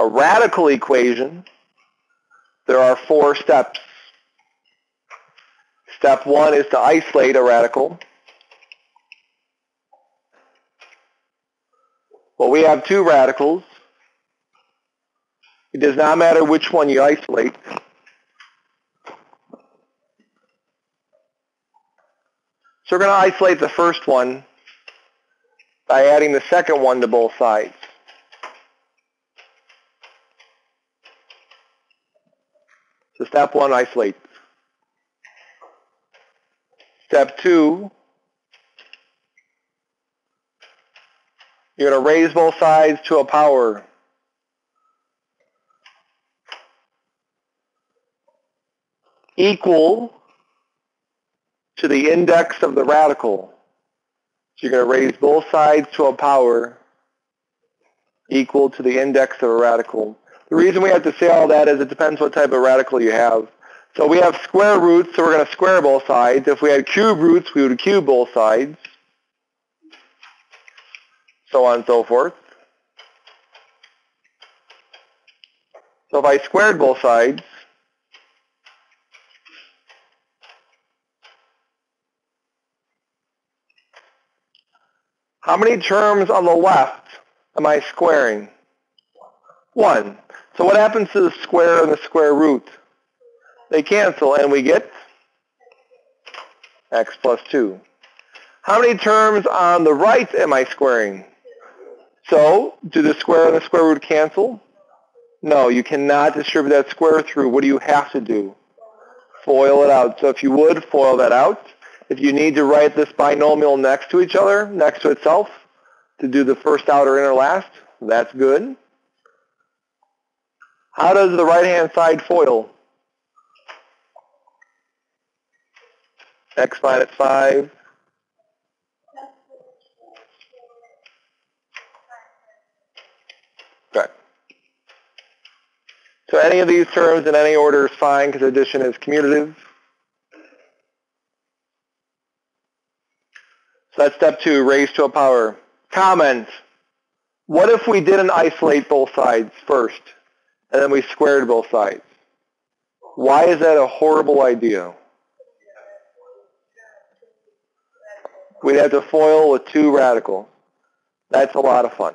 a radical equation, there are 4 steps. Step 1 is to isolate a radical. Well, we have 2 radicals. It does not matter which one you isolate. So we're going to isolate the first one by adding the second one to both sides. So step 1, isolate. Step 2, you're going to raise both sides to a power. Equal to the index of the radical. So you're going to raise both sides to a power equal to the index of a radical. The reason we have to say all that is it depends what type of radical you have. So we have square roots, so we're going to square both sides. If we had cube roots, we would cube both sides. So on and so forth. So if I squared both sides, how many terms on the left am I squaring? 1. So what happens to the square and the square root? They cancel, and we get x plus 2. How many terms on the right am I squaring? So, do the square and the square root cancel? No, you cannot distribute that square through. What do you have to do? FOIL it out. So if you would, FOIL that out. If you need to write this binomial next to each other, next to itself, to do the first outer inner last, that's good. How does the right-hand side FOIL? X minus 5. Okay. So any of these terms in any order is fine because addition is commutative. So that's step 2, raise to a power. Comment. What if we didn't isolate both sides first, and then we squared both sides? Why is that a horrible idea? We'd have to FOIL with 2 radicals. That's a lot of fun.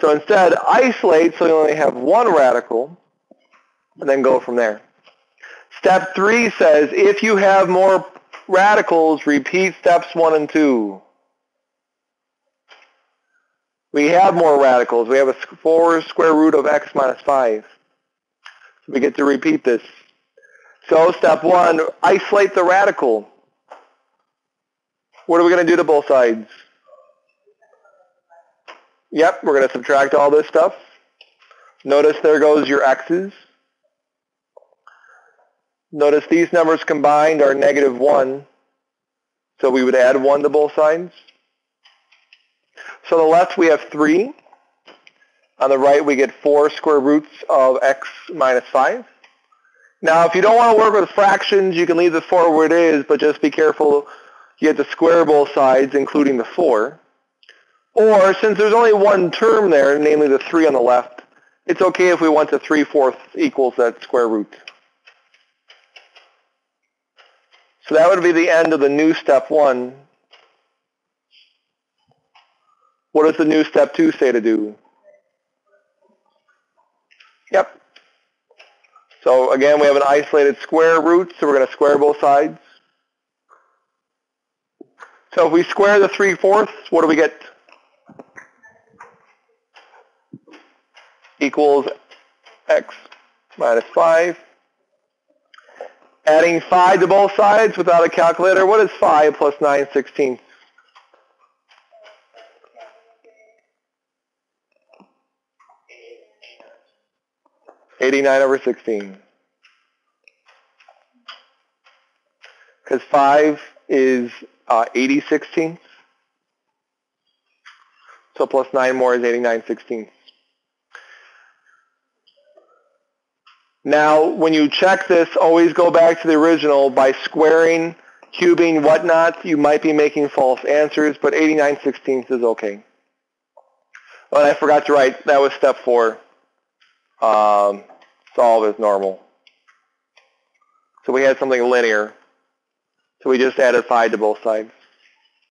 So instead, isolate so you only have 1 radical, and then go from there. Step 3 says, if you have more radicals, repeat steps 1 and 2. We have more radicals. We have a 4 square root of x minus 5. So we get to repeat this. So step 1, isolate the radical. What are we going to do to both sides? Yep, we're going to subtract all this stuff. Notice there goes your x's. Notice these numbers combined are negative 1. So we would add 1 to both sides. So on the left we have 3. On the right we get 4 square roots of x minus 5. Now if you don't want to work with fractions, you can leave the 4 where it is, but just be careful. You have to square both sides, including the 4. Or since there's only 1 term there, namely the 3 on the left, it's okay if we went to 3/4 equals that square root. So that would be the end of the new step 1. What does the new step 2 say to do? Yep. So again, we have an isolated square root, so we're going to square both sides. So if we square the 3/4, what do we get? Equals x minus 5. Adding 5 to both sides without a calculator, what is 5 plus 9/16? 89/16. Because 5 is 80/16. So plus 9 more is 89/16. Now, when you check this, always go back to the original. By squaring, cubing, whatnot, you might be making false answers, but 89/16 is okay. Oh, and I forgot to write, that was step 4. solve as normal. So we had something linear. So we just added 5 to both sides.